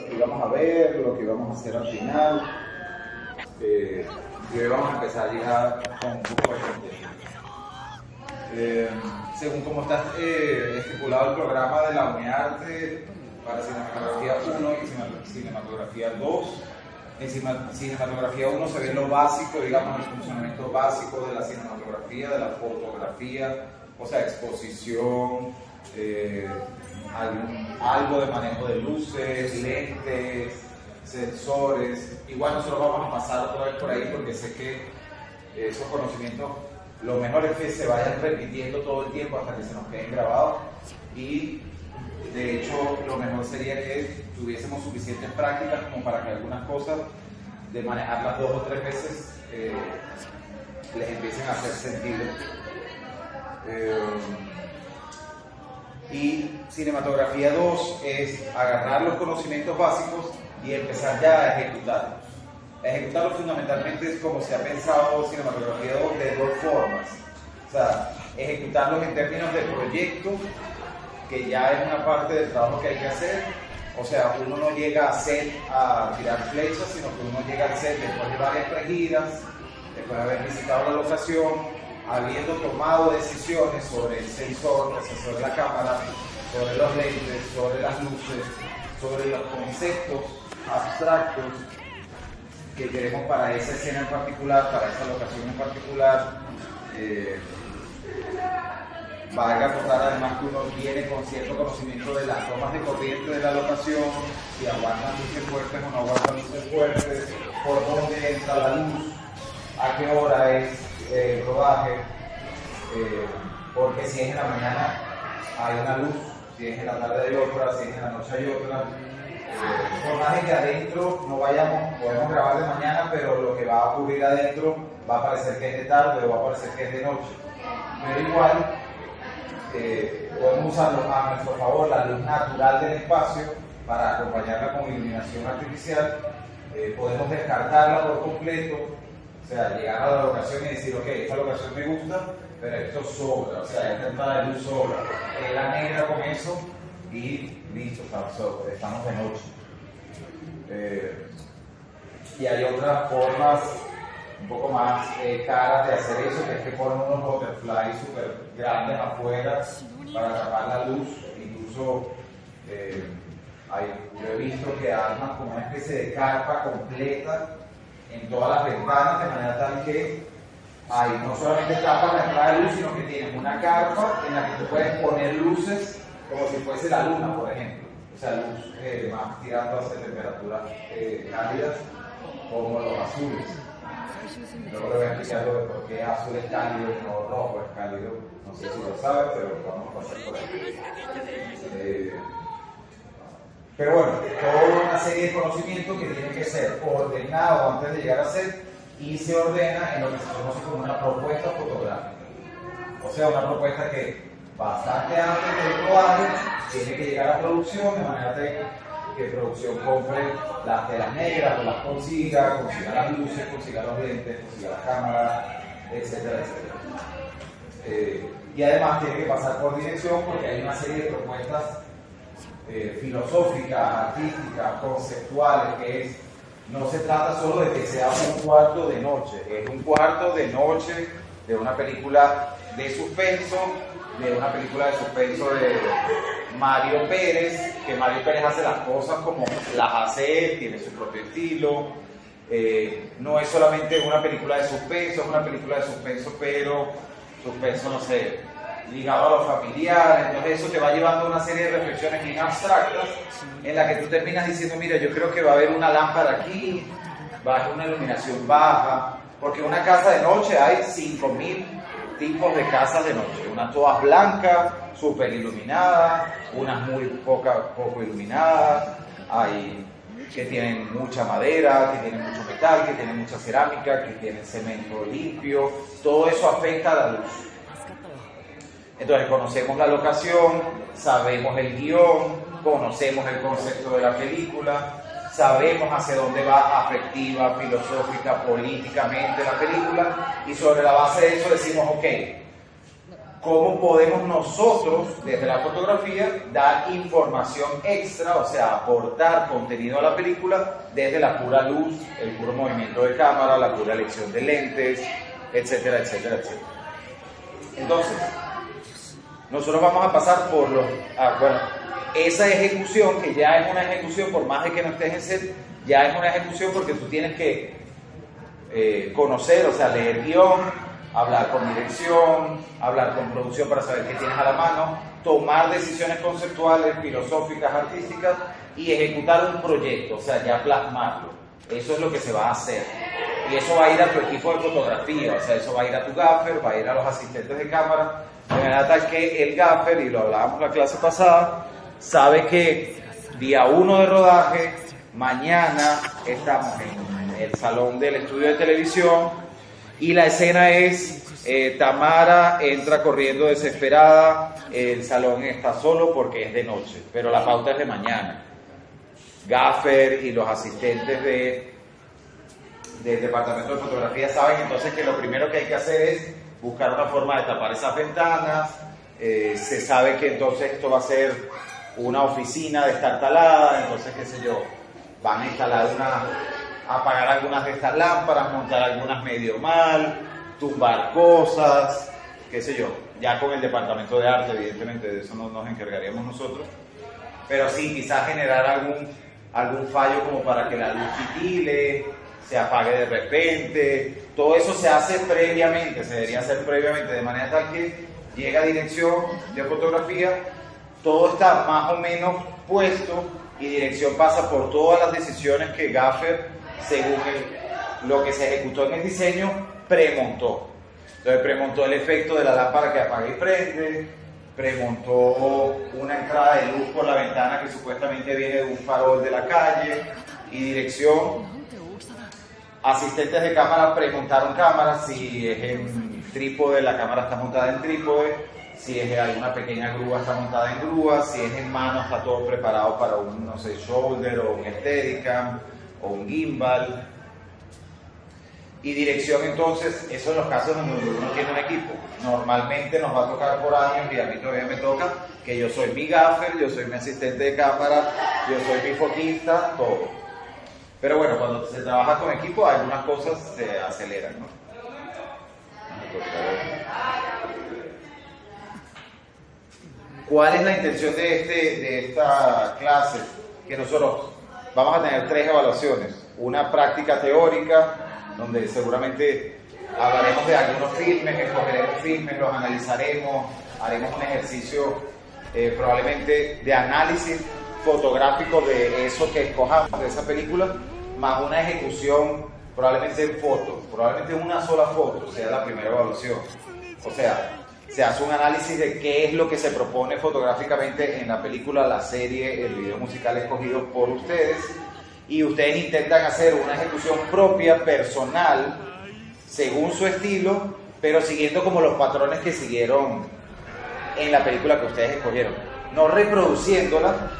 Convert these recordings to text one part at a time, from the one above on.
lo que íbamos a ver, lo que íbamos a hacer al final. Y hoy vamos a empezar ya con un poco de contenido. Según como está estipulado el programa de la UNEARTE para cinematografía 1 y cinematografía 2, en cinematografía 1 se ve lo básico, digamos, el funcionamiento básico de la cinematografía, de la fotografía, o sea, exposición, algo de manejo de luces, lentes, sensores. Igual nosotros vamos a pasar otra vez por ahí porque sé que esos conocimientos, lo mejor es que se vayan repitiendo todo el tiempo hasta que se nos queden grabados, y de hecho lo mejor sería que tuviésemos suficientes prácticas como para que algunas cosas, de manejarlas 2 o 3 veces, les empiecen a hacer sentido. Y cinematografía 2 es agarrar los conocimientos básicos y empezar ya a ejecutarlos. Ejecutarlos fundamentalmente es como se ha pensado cinematografía 2 de 2 formas. O sea, ejecutarlos en términos de proyectos, que ya es una parte del trabajo que hay que hacer. O sea, uno no llega a set a tirar flechas, sino que uno llega al set después de varias pregidas, después de haber visitado la locación, habiendo tomado decisiones sobre el sensor, sobre la cámara, sobre los lentes, sobre las luces, sobre los conceptos abstractos que queremos para esa escena en particular, para esa locación en particular. Valga acotar además que uno viene con cierto conocimiento de las tomas de corriente de la locación, si aguantan luces fuertes o no aguantan luces fuertes, por dónde entra la luz, a qué hora es el rodaje, porque si es en la mañana hay una luz, si es en la tarde hay otra, si es en la noche hay otra. Por más de que adentro no vayamos, podemos grabar de mañana, pero lo que va a ocurrir adentro va a parecer que es de tarde o va a parecer que es de noche. Pero igual podemos usar a nuestro favor la luz natural del espacio para acompañarla con iluminación artificial. Podemos descartarla por completo, o sea, llegar a la locación y decir, ok, esta locación me gusta, pero esto sobra, o sea, esta entrada de luz sobra. La negra con eso y listo, estamos de noche. Y hay otras formas un poco más caras de hacer eso, que es que ponen unos butterflies súper grandes afuera para tapar la luz. Incluso yo he visto que arman como una especie de carpa completa en todas las ventanas, de manera tal que no solamente tapan la entrada de luz, sino que tienen una carpa en la que tú puedes poner luces como si fuese la luna, por ejemplo. O sea, luz más tirando hacia temperaturas cálidas, como los azules. Luego le voy a explicar lo de por qué azul es cálido y no rojo es cálido. No sé si lo sabes, pero vamos a pasar por ahí. Pero bueno, toda una serie de conocimientos que tienen que ser ordenados antes de llegar a ser, y se ordena en lo que se conoce como una propuesta fotográfica. O sea, una propuesta que bastante antes del rodaje tiene que llegar a producción, de manera que producción compre las telas negras, o las consiga las luces, consiga los lentes, consiga la cámara, etcétera, etcétera. Y además tiene que pasar por dirección, porque hay una serie de propuestas filosóficas, artísticas, conceptuales, que es, no se trata solo de que sea un cuarto de noche, es un cuarto de noche de una película de suspenso, de Mario Pérez, que Mario Pérez hace las cosas como las hace él, tiene su propio estilo. No es solamente una película de suspenso, es una película de suspenso, pero suspenso, no sé, ligado a lo familiar. Entonces eso te va llevando a una serie de reflexiones bien abstractas, en la que tú terminas diciendo, mira, yo creo que va a haber una lámpara aquí, va a haber una iluminación baja, porque una casa de noche hay 5.000 tipos de casas de noche, unas todas blancas, súper iluminadas, unas muy poco iluminadas, hay que tienen mucha madera, que tienen mucho metal, que tienen mucha cerámica, que tienen cemento limpio. Todo eso afecta a la luz. Entonces conocemos la locación, sabemos el guión, conocemos el concepto de la película, sabemos hacia dónde va afectiva, filosófica, políticamente la película, y sobre la base de eso decimos, ok, cómo podemos nosotros, desde la fotografía, dar información extra, o sea, aportar contenido a la película desde la pura luz, el puro movimiento de cámara, la pura elección de lentes, etcétera, etcétera, etcétera. Entonces, nosotros vamos a pasar por esa ejecución, que ya es una ejecución, por más de que no estés en set, ya es una ejecución porque tú tienes que conocer, o sea, leer guión, hablar con dirección, hablar con producción para saber qué tienes a la mano, tomar decisiones conceptuales, filosóficas, artísticas y ejecutar un proyecto, o sea, ya plasmarlo. Eso es lo que se va a hacer. Y eso va a ir a tu equipo de fotografía, o sea, eso va a ir a tu gaffer, va a ir a los asistentes de cámara, de manera tal que el gaffer, y lo hablábamos la clase pasada, sabe que día 1 de rodaje, mañana estamos en el salón del estudio de televisión, y la escena es Tamara entra corriendo desesperada, el salón está solo porque es de noche, pero la pauta es de mañana. Gaffer y los asistentes del departamento de fotografía saben entonces que lo primero que hay que hacer es buscar una forma de tapar esas ventanas. Se sabe que entonces esto va a ser una oficina destartalada, entonces qué sé yo, van a instalar apagar algunas de estas lámparas, montar algunas medio mal, tumbar cosas, qué sé yo, ya con el departamento de arte, evidentemente de eso no nos encargaríamos nosotros, pero sí quizás generar algún fallo como para que la luz titile, se apague de repente, todo eso se hace previamente, se debería hacer previamente, de manera tal que llega dirección de fotografía, todo está más o menos puesto y dirección pasa por todas las decisiones que Gaffer, según lo que se ejecutó en el diseño, premontó. Entonces premontó el efecto de la lámpara que apaga y prende, premontó una entrada de luz por la ventana que supuestamente viene de un farol de la calle, y dirección, asistentes de cámara premontaron cámaras, si es en trípode la cámara está montada en trípode, si es alguna pequeña grúa está montada en grúa, si es en mano está todo preparado para un, no sé, shoulder o un Steadicam o un gimbal. Y dirección, entonces, eso en los casos donde uno tiene un equipo. Normalmente nos va a tocar por años, y a mí todavía me toca, que yo soy mi gaffer, yo soy mi asistente de cámara, yo soy mi fotista, todo. Pero bueno, cuando se trabaja con equipo, algunas cosas se aceleran, ¿no? ¿Cuál es la intención de esta clase? Que nosotros vamos a tener 3 evaluaciones. Una práctica teórica, donde seguramente hablaremos de algunos filmes, escogeremos filmes, los analizaremos, haremos un ejercicio probablemente de análisis fotográfico de eso que escojamos, de esa película, más una ejecución probablemente en foto, probablemente una sola foto sea la primera evaluación. O sea, se hace un análisis de qué es lo que se propone fotográficamente en la película, la serie, el video musical escogido por ustedes, y ustedes intentan hacer una ejecución propia, personal, según su estilo, pero siguiendo como los patrones que siguieron en la película que ustedes escogieron. No reproduciéndola,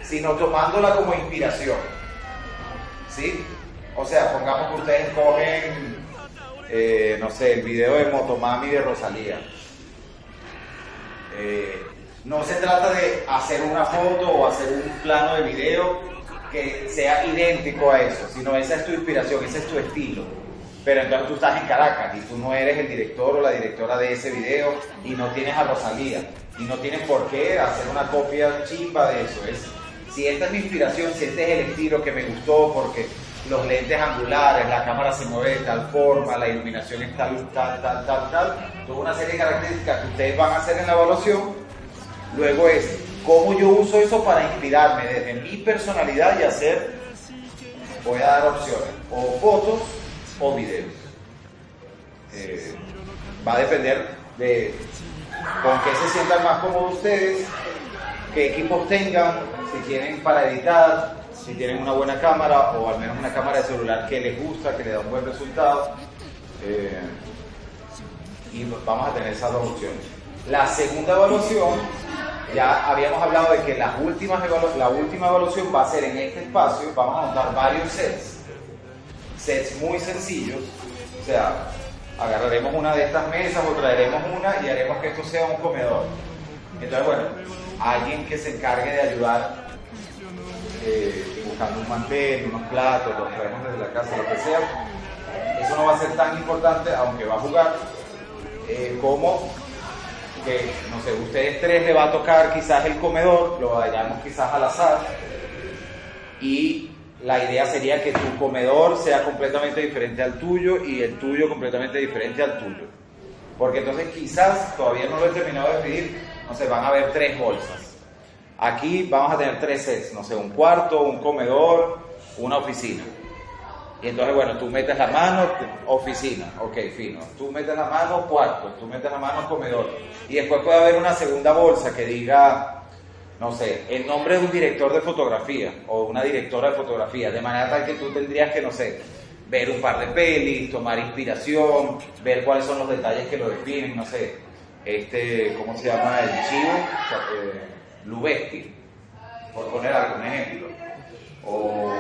sino tomándola como inspiración. ¿Sí? O sea, pongamos que ustedes cogen, no sé, el video de Motomami de Rosalía. No se trata de hacer una foto o hacer un plano de video que sea idéntico a eso, sino esa es tu inspiración, ese es tu estilo. Pero entonces tú estás en Caracas y tú no eres el director o la directora de ese video y no tienes a Rosalía y no tienes por qué hacer una copia chimba de eso. Si esta es mi inspiración, si este es el estilo que me gustó porque los lentes angulares, la cámara se mueve de tal forma, la iluminación es tal, toda una serie de características que ustedes van a hacer en la evaluación. Luego es cómo yo uso eso para inspirarme desde mi personalidad y hacer, voy a dar opciones, o fotos o videos. Va a depender de con qué se sientan más cómodos ustedes, qué equipos tengan, si tienen para editar, si tienen una buena cámara o al menos una cámara de celular que les gusta, que les da un buen resultado. Y vamos a tener esas 2 opciones. La segunda evaluación, ya habíamos hablado de que la última evaluación va a ser en este espacio. Vamos a montar varios sets muy sencillos, o sea, agarraremos una de estas mesas o traeremos una y haremos que esto sea un comedor. Entonces, bueno, alguien que se encargue de ayudar buscando un mantel, unos platos, los traemos desde la casa, lo que sea. Eso no va a ser tan importante, aunque va a jugar, como que, no sé, ustedes tres le va a tocar quizás el comedor, lo vayamos quizás al azar, y la idea sería que tu comedor sea completamente diferente al tuyo y el tuyo completamente diferente al tuyo. Porque entonces quizás, todavía no lo he terminado de definir, no sé, van a haber 3 bolsas. Aquí vamos a tener 3 sets, no sé, un cuarto, un comedor, una oficina. Y entonces, bueno, tú metes la mano, oficina, ok, fino. Tú metes la mano, cuarto, tú metes la mano, comedor. Y después puede haber una segunda bolsa que diga, no sé, el nombre de un director de fotografía o una directora de fotografía, de manera tal que tú tendrías que, no sé, ver un par de pelis, tomar inspiración, ver cuáles son los detalles que lo definen, no sé, ¿cómo se llama el chivo? Lubeski, por poner algún ejemplo. O...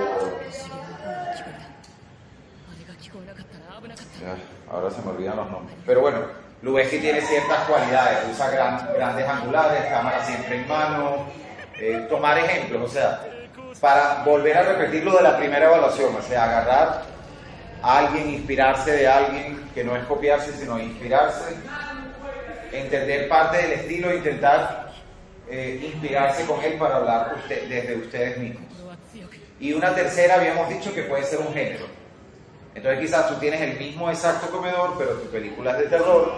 ahora se me olvidan los nombres. Pero bueno, Lubeski tiene ciertas cualidades, usa grandes angulares, cámara siempre en mano, tomar ejemplos, o sea, para volver a repetir lo de la primera evaluación, o sea, agarrar a alguien, inspirarse de alguien, que no es copiarse, sino inspirarse, entender parte del estilo e intentar inspirarse con él para hablar desde ustedes mismos. Y una tercera habíamos dicho que puede ser un género. Entonces quizás tú tienes el mismo exacto comedor, pero tu película es de terror,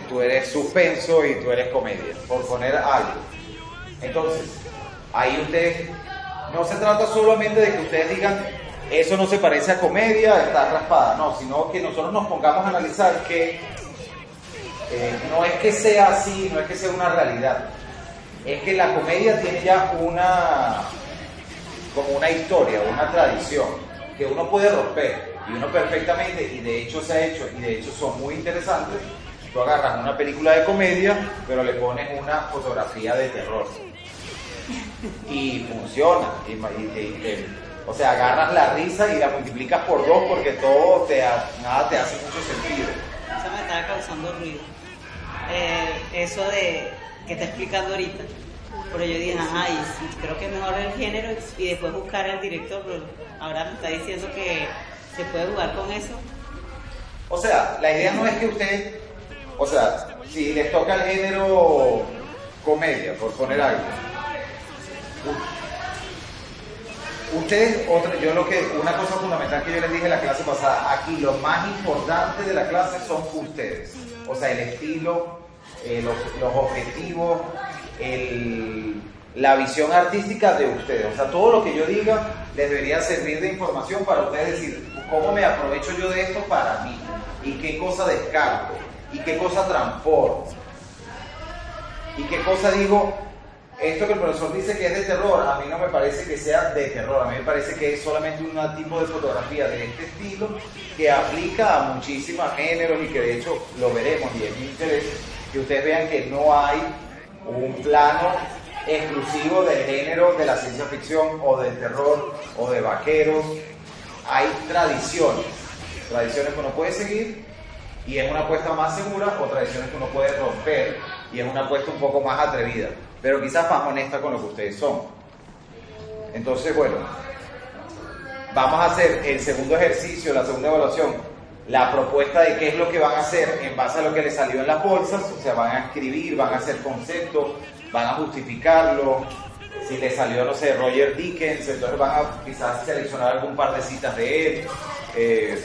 tú eres suspenso y tú eres comedia, por poner algo. Entonces, ahí ustedes, no se trata solamente de que ustedes digan, eso no se parece a comedia, está raspada, no, sino que nosotros nos pongamos a analizar que no es que sea así, no es que sea una realidad, es que la comedia tiene ya como una historia, una tradición, que uno puede romper, y uno perfectamente, y de hecho se ha hecho, y de hecho son muy interesantes. Tú agarras una película de comedia, pero le pones una fotografía de terror, y funciona, o sea, agarras la risa y la multiplicas por 2 porque nada te hace mucho sentido. Eso me estaba causando ruido, eso de que está explicando ahorita. Pero yo dije, ajá, y creo que es mejor el género y después buscar al director, pero ahora me está diciendo que se puede jugar con eso. O sea, la idea no es que usted, o sea, si les toca el género comedia, por poner algo, ustedes, una cosa fundamental que yo les dije en la clase pasada, aquí lo más importante de la clase son ustedes, o sea, el estilo, los objetivos, la visión artística de ustedes, o sea, todo lo que yo diga les debería servir de información para ustedes decir, ¿cómo me aprovecho yo de esto para mí? ¿Y qué cosa descarto? ¿Y qué cosa transformo? ¿Y qué cosa digo? Esto que el profesor dice que es de terror, a mí no me parece que sea de terror, a mí me parece que es solamente un tipo de fotografía de este estilo que aplica a muchísimos géneros y que de hecho lo veremos, y es mi interés que ustedes vean que no hay un plano exclusivo del género de la ciencia ficción o del terror o de vaqueros. Hay tradiciones que uno puede seguir y es una apuesta más segura, o tradiciones que uno puede romper y es una apuesta un poco más atrevida, pero quizás más honesta con lo que ustedes son. Entonces, bueno, vamos a hacer el segundo ejercicio, la segunda evaluación, la propuesta de qué es lo que van a hacer en base a lo que les salió en las bolsas, o sea, van a escribir, van a hacer conceptos, van a justificarlo. Si les salió, no sé, Roger Dickens, entonces van a quizás seleccionar algún par de citas de él,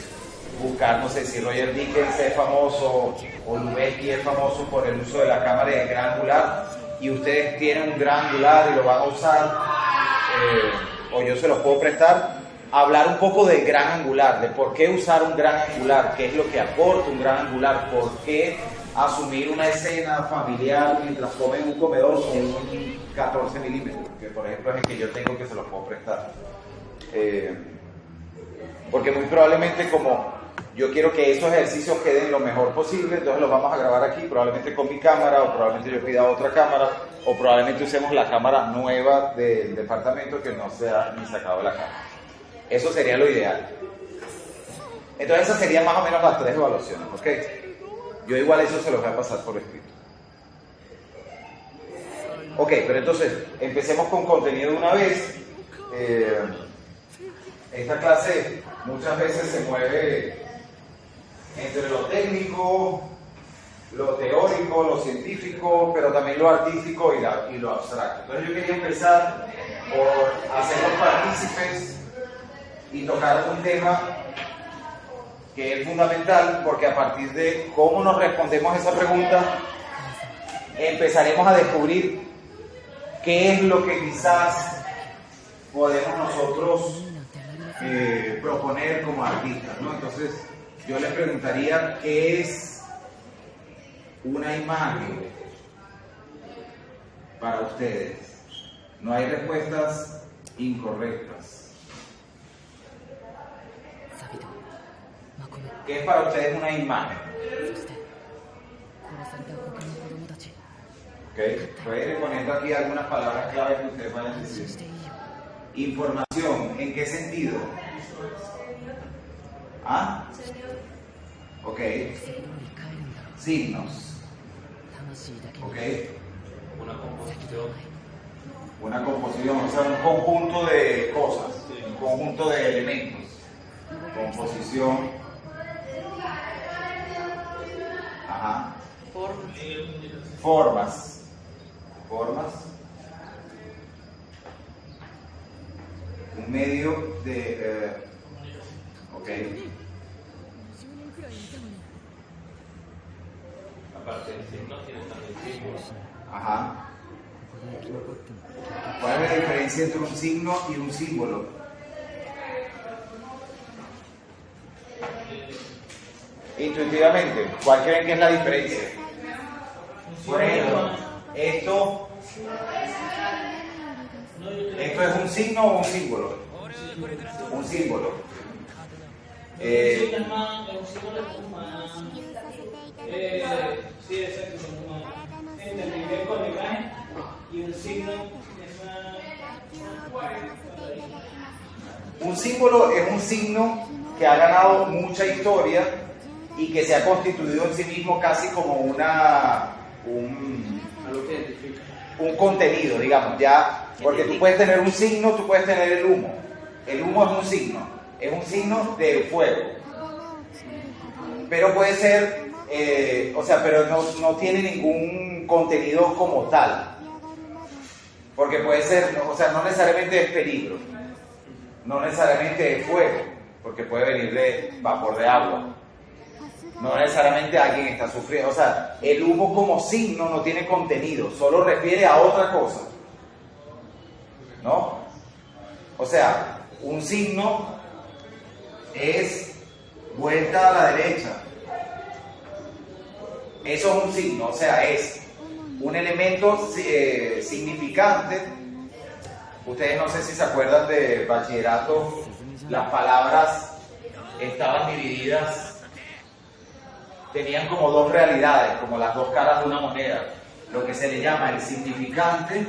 buscar, no sé, si Roger Dickens es famoso o Lubeski es famoso por el uso de la cámara de gran angular, y ustedes tienen un gran angular y lo van a usar, o yo se los puedo prestar. Hablar un poco del gran angular, de por qué usar un gran angular, qué es lo que aporta un gran angular, por qué asumir una escena familiar mientras comen un comedor con un 14 milímetros, que por ejemplo es el que yo tengo, que se los puedo prestar. Porque muy probablemente, como yo quiero que esos ejercicios queden lo mejor posible, entonces los vamos a grabar aquí, probablemente con mi cámara, o probablemente yo pida otra cámara, o probablemente usemos la cámara nueva del departamento que no sea ni sacado de la cámara. Eso sería lo ideal. Entonces esas serían más o menos las 3 evaluaciones, ¿ok? Yo igual eso se los voy a pasar por escrito. Ok, pero entonces empecemos con contenido de una vez. Esta clase muchas veces se mueve entre lo técnico, lo teórico, lo científico, pero también lo artístico y lo abstracto. Entonces yo quería empezar por hacerlos partícipes y tocar un tema que es fundamental, porque a partir de cómo nos respondemos esa pregunta, empezaremos a descubrir qué es lo que quizás podemos nosotros proponer como artistas, ¿no? Entonces, yo les preguntaría, ¿qué es una imagen para ustedes? No hay respuestas incorrectas. ¿Qué es para ustedes una imagen? Okay. Voy a ir poniendo aquí algunas palabras clave que ustedes van a decir. Información, ¿en qué sentido? ¿Ah? Ok. Signos. Ok. Una composición, o sea, un conjunto de cosas, un conjunto de elementos. Composición. Ajá. Formas. Un medio de... ok. Aparte del signo, tiene también símbolos. Ajá. ¿Cuál es la diferencia entre un signo y un símbolo? Intuitivamente, ¿cuál creen que es la diferencia? Por ejemplo, ¿esto es un signo o un símbolo? Un símbolo. Sí, exacto, entendimiento con la imagen y un signo es un símbolo es un signo que ha ganado mucha historia y que se ha constituido en sí mismo casi como un contenido, digamos, ya, porque tú puedes tener un signo, tú puedes tener el humo. El humo es un signo del fuego. Pero puede ser, pero no tiene ningún contenido como tal. Porque puede ser, no necesariamente es peligro, no necesariamente es fuego, porque puede venir de vapor de agua. No necesariamente alguien está sufriendo. O sea, el humo como signo no tiene contenido, solo refiere a otra cosa. ¿No? O sea, un signo es vuelta a la derecha. Eso es un signo, o sea, es un elemento significante. Ustedes no sé si se acuerdan de bachillerato, las palabras estaban divididas. Tenían como dos realidades, como las dos caras de una moneda, lo que se le llama el significante.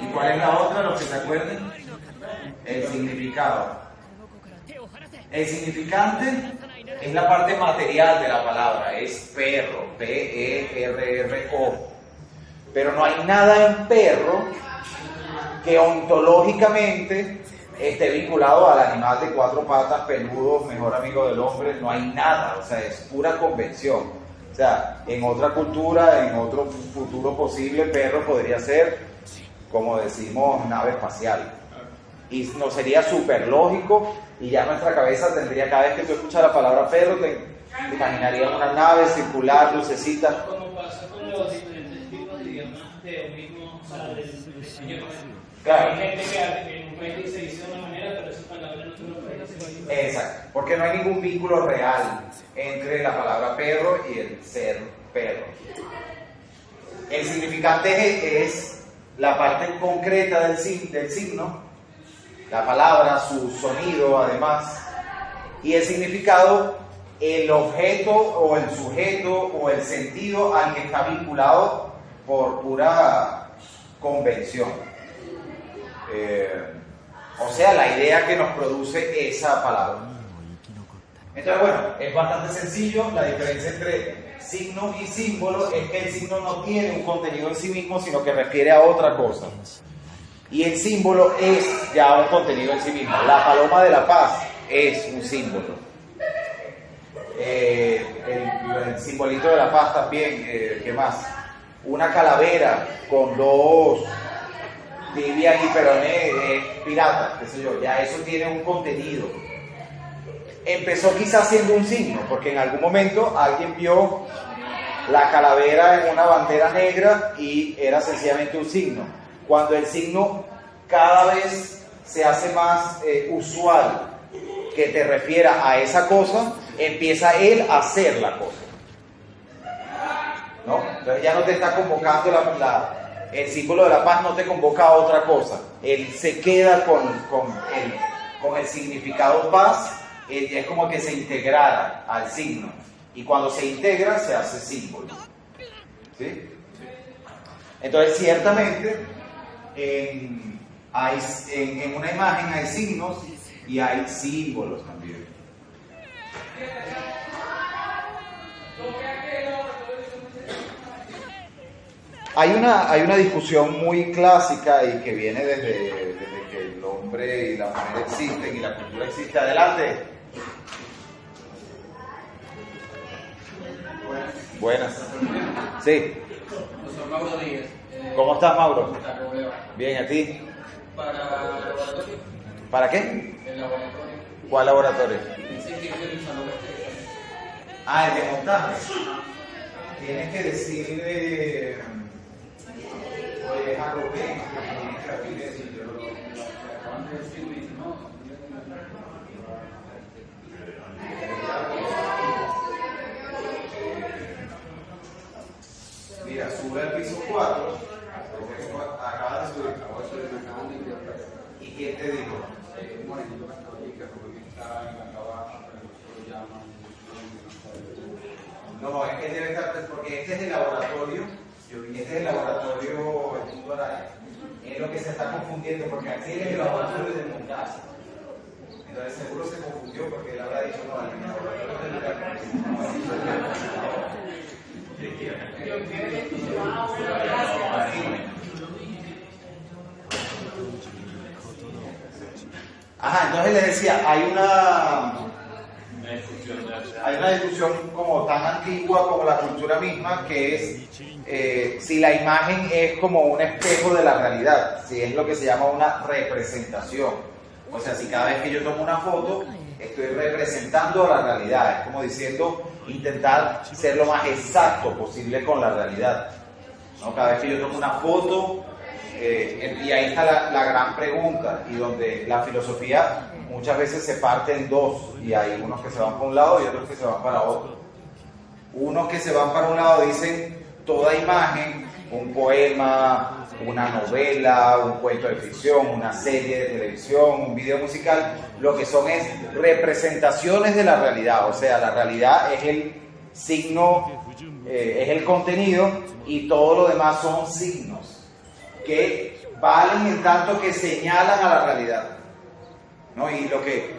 ¿Y cuál es la otra, los que se acuerden? El significado. El significante es la parte material de la palabra, es perro, P-E-R-R-O. Pero no hay nada en perro que ontológicamente esté vinculado al animal de 4 patas, peludo, mejor amigo del hombre. No hay nada, o sea, es pura convención. O sea, en otra cultura, en otro futuro posible, perro podría ser, como decimos, nave espacial. Y nos sería súper lógico, y ya nuestra cabeza tendría, cada vez que tú escuchas la palabra perro, te imaginarías una nave circular, lucecita. como pasa con los diferentes tipos de idiomas de un mismo, o sea, del idioma. Claro. Hay gente que en un país se dice de una manera, pero esa palabra en otro país se dice. Exacto, porque no hay ningún vínculo real entre la palabra perro y el ser perro. El significante es la parte concreta del signo, la palabra, su sonido además, y el significado, el objeto o el sujeto o el sentido al que está vinculado por pura convención. O sea, la idea que nos produce esa palabra. Entonces, bueno, es bastante sencillo. La diferencia entre signo y símbolo es que el signo no tiene un contenido en sí mismo, sino que refiere a otra cosa. Y el símbolo es ya un contenido en sí mismo. La paloma de la paz es un símbolo. El simbolito de la paz también, ¿qué más? Una calavera con dos tibias y peroné, pirata, qué sé yo, ya eso tiene un contenido. Empezó quizás siendo un signo, porque en algún momento alguien vio la calavera en una bandera negra y era sencillamente un signo. Cuando el signo cada vez se hace más usual, que te refiera a esa cosa, empieza él a hacer la cosa, ¿no? Entonces ya no te está convocando el símbolo de la paz, no te convoca a otra cosa. Él se queda con el significado paz. Es como que se integrara al signo, y cuando se integra se hace símbolo, ¿sí? Entonces ciertamente en una imagen hay signos y hay símbolos también. Hay una discusión muy clásica y que viene desde que el hombre y la mujer existen y la cultura existe. Adelante. Buenas. Sí. Soy Mauro Díaz. ¿Cómo estás, Mauro? ¿Cómo le va? Bien, ¿a ti? Para el laboratorio. ¿Para qué? El laboratorio. ¿Cuál laboratorio? Sí, que estoy usando Ah, el de montaje. Tienes que decirle... Oye, a Rubén, que tienes que abrir eso. acaban de decir, me dice, no. Mira, sube al piso 4. Acabas de subir. ¿Y quién te dijo? No, es que debe estar, porque este es el laboratorio, este es el laboratorio del mundo Araya. Es lo que se está confundiendo, porque aquí es el laboratorio del montaje. Entonces seguro se confundió porque él habrá dicho, no, el laboratorio del Ajá, entonces les decía, hay una discusión como tan antigua como la cultura misma, que es si la imagen es como un espejo de la realidad, si es lo que se llama una representación. O sea, si cada vez que yo tomo una foto, estoy representando la realidad, es como diciendo, intentar ser lo más exacto posible con la realidad, ¿no? Cada vez que yo tomo una foto, y ahí está la gran pregunta, y donde la filosofía muchas veces se parte en dos, y hay unos que se van para un lado y otros que se van para otro. Unos que se van para un lado dicen, toda imagen, un poema, una novela, un cuento de ficción, una serie de televisión, un video musical, lo que son es representaciones de la realidad. O sea, la realidad es el signo, es el contenido, y todo lo demás son signos que valen en tanto que señalan a la realidad, ¿no? Y lo que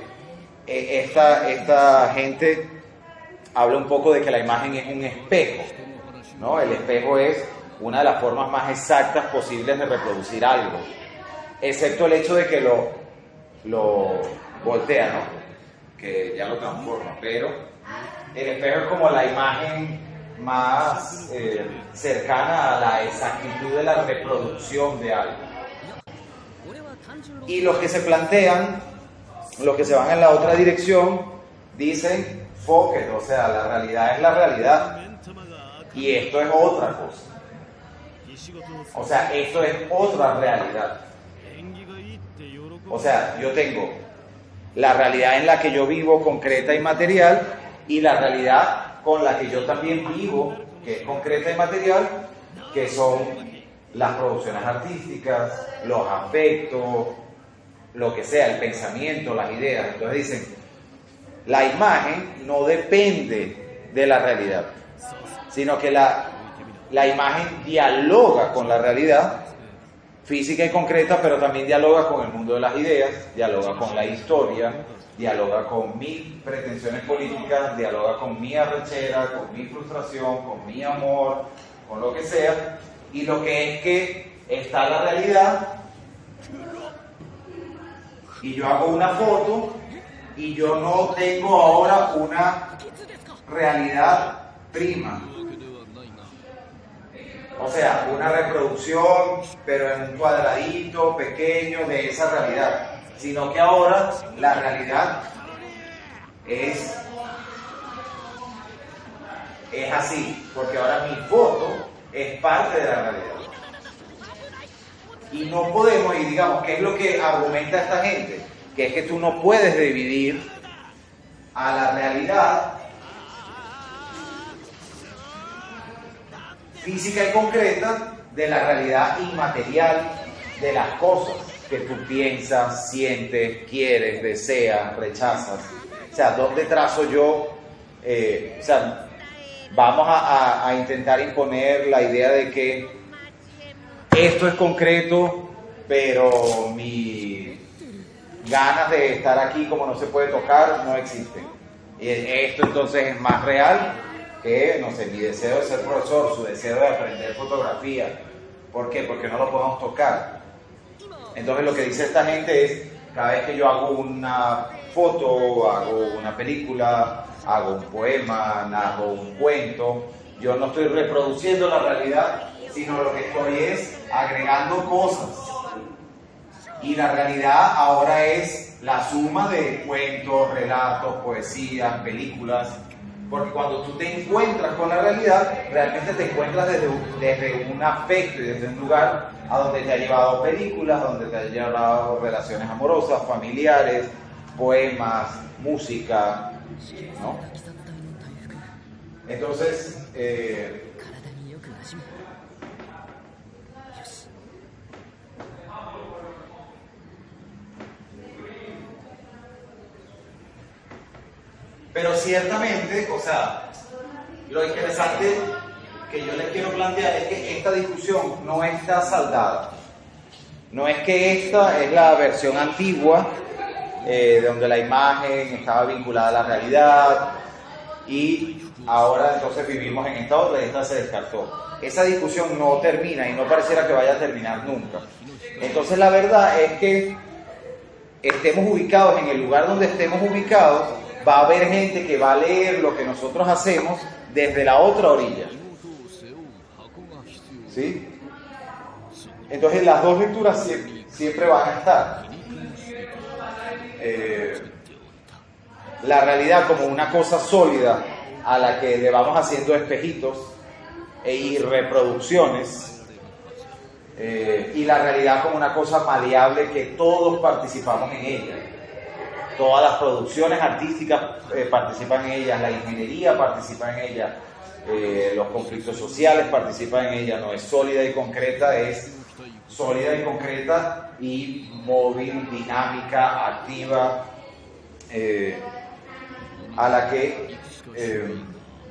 esta gente habla un poco de que la imagen es un espejo, ¿no? El espejo es una de las formas más exactas posibles de reproducir algo, excepto el hecho de que lo voltea, ¿no? Que ya lo transforma, pero el espejo es como la imagen más cercana a la exactitud de la reproducción de algo. Y los que se plantean, los que se van en la otra dirección, dicen focus, o sea, la realidad es la realidad y esto es otra cosa. O sea, esto es otra realidad. O sea, yo tengo la realidad en la que yo vivo, concreta y material, y la realidad con la que yo también vivo, que es concreta y material, que son las producciones artísticas, los afectos, lo que sea, el pensamiento, las ideas. Entonces dicen, la imagen no depende de la realidad, sino que la imagen dialoga con la realidad física y concreta, pero también dialoga con el mundo de las ideas, dialoga con la historia, dialoga con mis pretensiones políticas, dialoga con mi arrechera, con mi frustración, con mi amor, con lo que sea, y lo que es que está la realidad, y yo hago una foto, y yo no tengo ahora una realidad prima. O sea, una reproducción, pero en un cuadradito pequeño de esa realidad. Sino que ahora la realidad es así, porque ahora mi foto es parte de la realidad. Y no podemos, y digamos, ¿qué es lo que argumenta esta gente? Que es que tú no puedes dividir a la realidad física y concreta de la realidad inmaterial de las cosas que tú piensas, sientes, quieres, deseas, rechazas. O sea, ¿dónde trazo yo? O sea, vamos a intentar imponer la idea de que esto es concreto, pero mis ganas de estar aquí como no se puede tocar no existen. Y esto entonces es más real que, no sé, mi deseo de ser profesor, su deseo de aprender fotografía. ¿Por qué? Porque no lo podemos tocar. Entonces lo que dice esta gente es, cada vez que yo hago una foto, hago una película, hago un poema, narro un cuento, yo no estoy reproduciendo la realidad, sino lo que estoy es agregando cosas. Y la realidad ahora es la suma de cuentos, relatos, poesías, películas. Porque cuando tú te encuentras con la realidad, realmente te encuentras desde un afecto y desde un lugar a donde te ha llevado películas, donde te ha llevado relaciones amorosas, familiares, poemas, música, ¿no? Entonces, pero ciertamente, o sea, lo interesante que yo les quiero plantear es que esta discusión no está saldada. No es que esta es la versión antigua, donde la imagen estaba vinculada a la realidad, y ahora entonces vivimos en esta otra y esta se descartó. Esa discusión no termina y no pareciera que vaya a terminar nunca. Entonces la verdad es que estemos ubicados en el lugar donde estemos ubicados, va a haber gente que va a leer lo que nosotros hacemos desde la otra orilla. ¿Sí? Entonces las dos lecturas siempre van a estar. La realidad como una cosa sólida a la que le vamos haciendo espejitos y reproducciones, y la realidad como una cosa maleable que todos participamos en ella. Todas las producciones artísticas participan en ellas, la ingeniería participa en ella, los conflictos sociales participan en ella. No es sólida y concreta, es sólida y concreta y móvil, dinámica, activa, a la que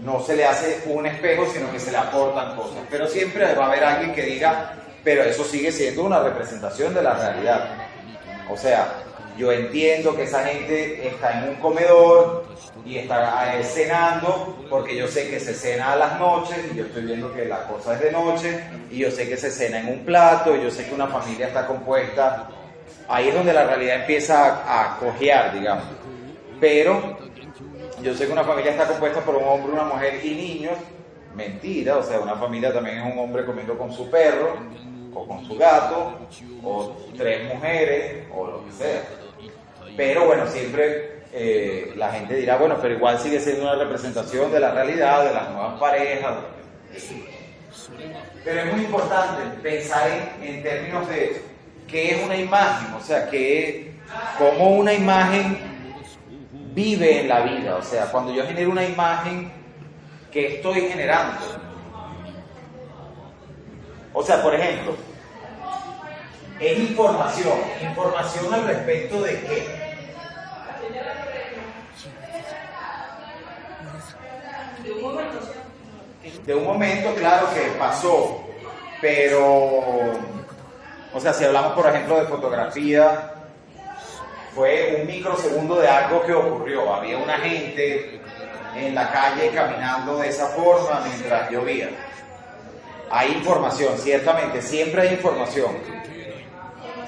no se le hace un espejo, sino que se le aportan cosas. Pero siempre va a haber alguien que diga, pero eso sigue siendo una representación de la realidad. O sea, yo entiendo que esa gente está en un comedor y está cenando, porque yo sé que se cena a las noches, y yo estoy viendo que la cosa es de noche, y yo sé que se cena en un plato, y yo sé que una familia está compuesta. Ahí es donde la realidad empieza a cojear, digamos. Pero yo sé que una familia está compuesta por un hombre, una mujer y niños. Mentira, o sea, una familia también es un hombre comiendo con su perro, o con su gato, o 3 mujeres, o lo que sea. Pero bueno, siempre la gente dirá, bueno, pero igual sigue siendo una representación de la realidad, de las nuevas parejas. Pero es muy importante pensar en términos de qué es una imagen, o sea, cómo una imagen vive en la vida. O sea, cuando yo genero una imagen, ¿qué estoy generando? O sea, por ejemplo, es información. ¿Información al respecto de qué? De un momento, claro que pasó, pero, O sea, si hablamos, por ejemplo, de fotografía, fue un microsegundo de algo que ocurrió. Había una gente en la calle caminando de esa forma mientras llovía. Hay información, ciertamente, siempre hay información.